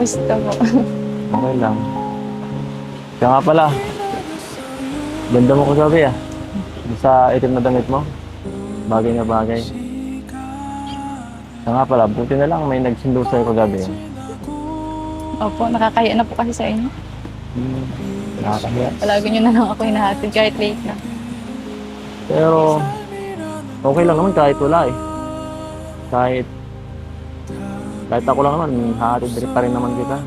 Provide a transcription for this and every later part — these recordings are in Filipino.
Kamusta po? Okay lang. Kaya nga pala, ganda mo kagabi ah. Sa itim na damit mo. Bagay na bagay. Kaya nga pala, buti na lang may nagsundo sa'yo kagabi. Opo, nakakaya na po kasi sa inyo. Nakakahiya. Palagi nyo na lang ako hinahatid kahit late na. Pero, okay lang naman kahit wala eh. Kahit ako lang naman, hahatid pa rin naman kita.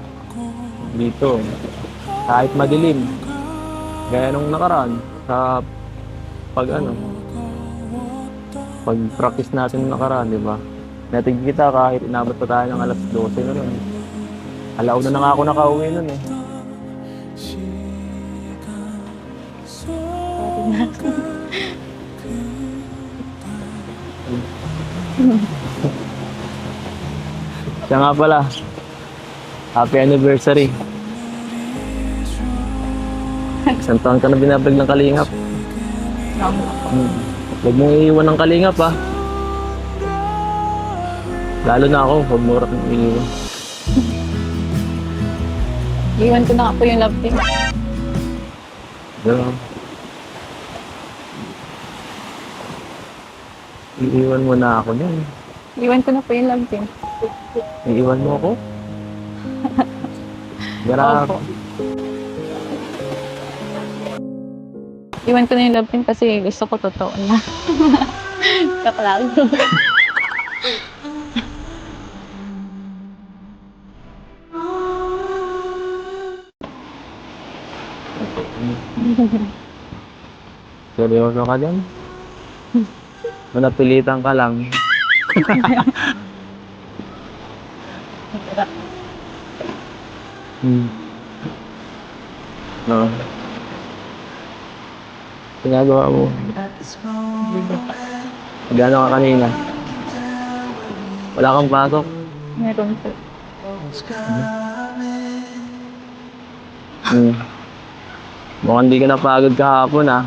Dito, kahit madilim. Gaya nung nakaraan, sa pag-practice natin nung nakaraan, di ba? Natig kita kahit inabot pa tayo ng alas 12 na nun. Alauna na nga ako nakauwi nun eh. Siya nga pala, happy anniversary. Isang taon ka na binabag ng kalingap. Huwag mong iiwan ng kalingap ha. Lalo na ako, huwag mo rin iiwan. Iwan ko na nga po yung love team. Diba? Iiwan mo na ako niyan. Iwan ko na po yung love team. Iiwan mo ako? Grabe. Opo. Iwan ko na yung love team kasi gusto ko totoo na. Kapag Seryoso ka dyan? Manapilitan ka lang. No. Ginagawa mo. Gano'n ka kanina? Wala kang pasok? meron po. Mukhang di ka napagod kahapon ah.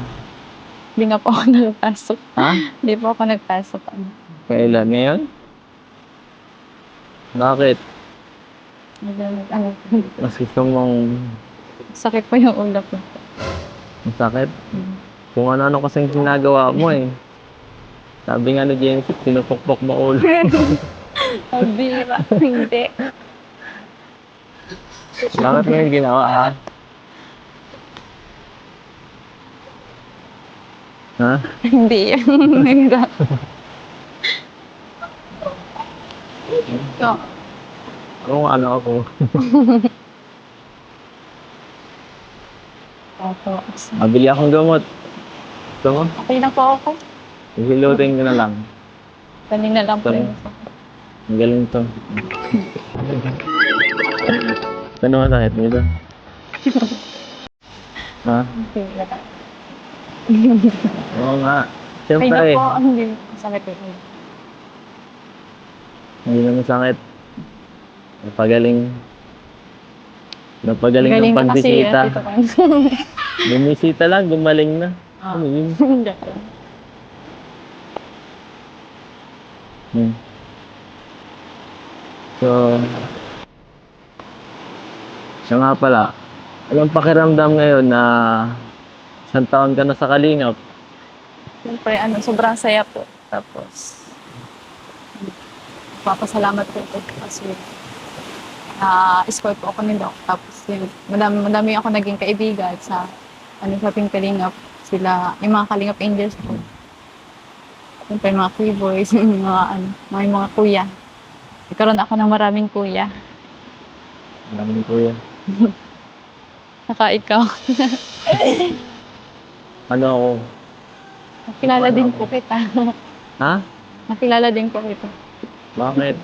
Hindi nga po ako nagpasok. Ha? Hindi po ako nagpasok. Kailan? Ngayon? Bakit? Ano, Mas gusto mong sakit po yung ulo ko. masakit? Kung ano-ano kasing ginagawa mo eh. Sabi nga ni Jency, pinupukpok mo ulo. Sabi ba? Hindi. Bakit mo yung ginawa ha? Ha? Hindi. Hindi. So, Kung ano ako. opo. Mabili akong gamot. Gusto mo? Okay na po ako. Hihilutin ko na lang. Kanina lang po Tama. yun. Ang galing to. Ano masakit dito? Ha? Oo nga. Ay Siyempre na eh. po. Hindi. Sakit po. Hindi na masakit. Napagaling. Napagaling ng Galing na kasi. pagbisita. Tito ko. Bumisita lang, gumaling na. Ano yun? So, siya nga pala. Anong pakiramdam ngayon na isang taon ka na sa Kalingap? Siyempre, sobrang saya po. Tapos, papasalamat po ito kasi na-escort po ako ni Doc. Tapos, yun, madami ako naging kaibigan sa sa Team Kalingap. Sila, yung mga Kalingap Angels po. Siyempre, mga K-boys, yung mga kuya. Nagkaroon ako ng maraming kuya. Maraming kuya. Saka ikaw. Ano ako? Nakilala din po kita. Ha? Nakilala din po kita. Bakit?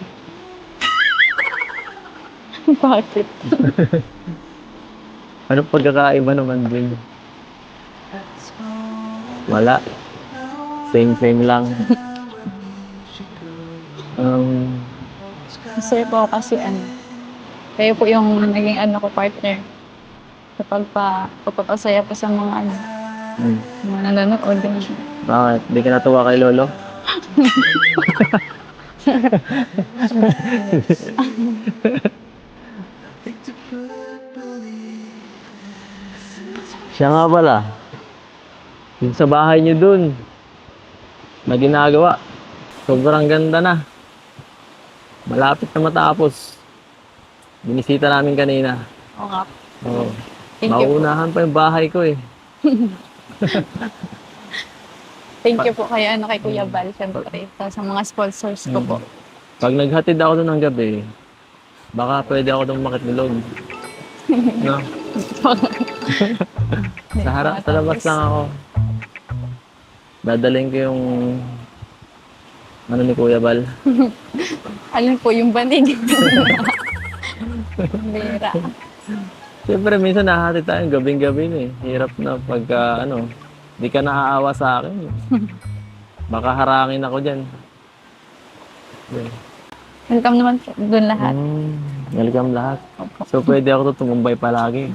Bakit? Anong pagkakaiba naman din? Wala. Same lang. Masaya po ako kasi kayo po yung naging ko partner sa pagpapasaya po sa mga mga nanonood. Bakit? Di ka natuwa kay Lolo? Siya nga pala. Yung sa bahay niyo dun, na ginagawa. Sobrang ganda na. Malapit na matapos. Binisita namin kanina. Oo nga. Oo. Thank you po. Mauunahan pa yung bahay ko eh. Thank you po kay, kay Kuya Val, syempre, sa mga sponsors ko po. Pag naghatid ako doon ng gabi, baka pwede ako doon makitulog. No? Sa harap, sa labas lang ako. Dadalhin ko yung ano ni Kuya Val. Alin po, yung banig. Bira. Siyempre, minsan nahatid tayo gabing-gabi na eh. Hirap na pagka di ka naaawa sa akin. Baka harangin ako dyan. Yeah. Welcome naman po doon lahat. Welcome lahat. Opo. So, pwede ako to tumumbay palagi.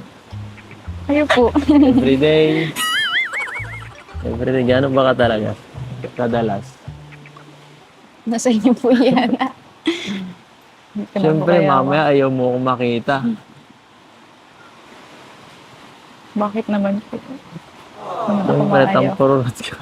Kayo po. Everyday. Everyday. Gano'n ba ka talaga? Kadalas. Nasa inyo po yan. Hindi ko na po Siyempre, kaya- mamaya ayaw mo akong makita. Bakit naman po? Naman ako Siyempre, maayaw. tampururot ka.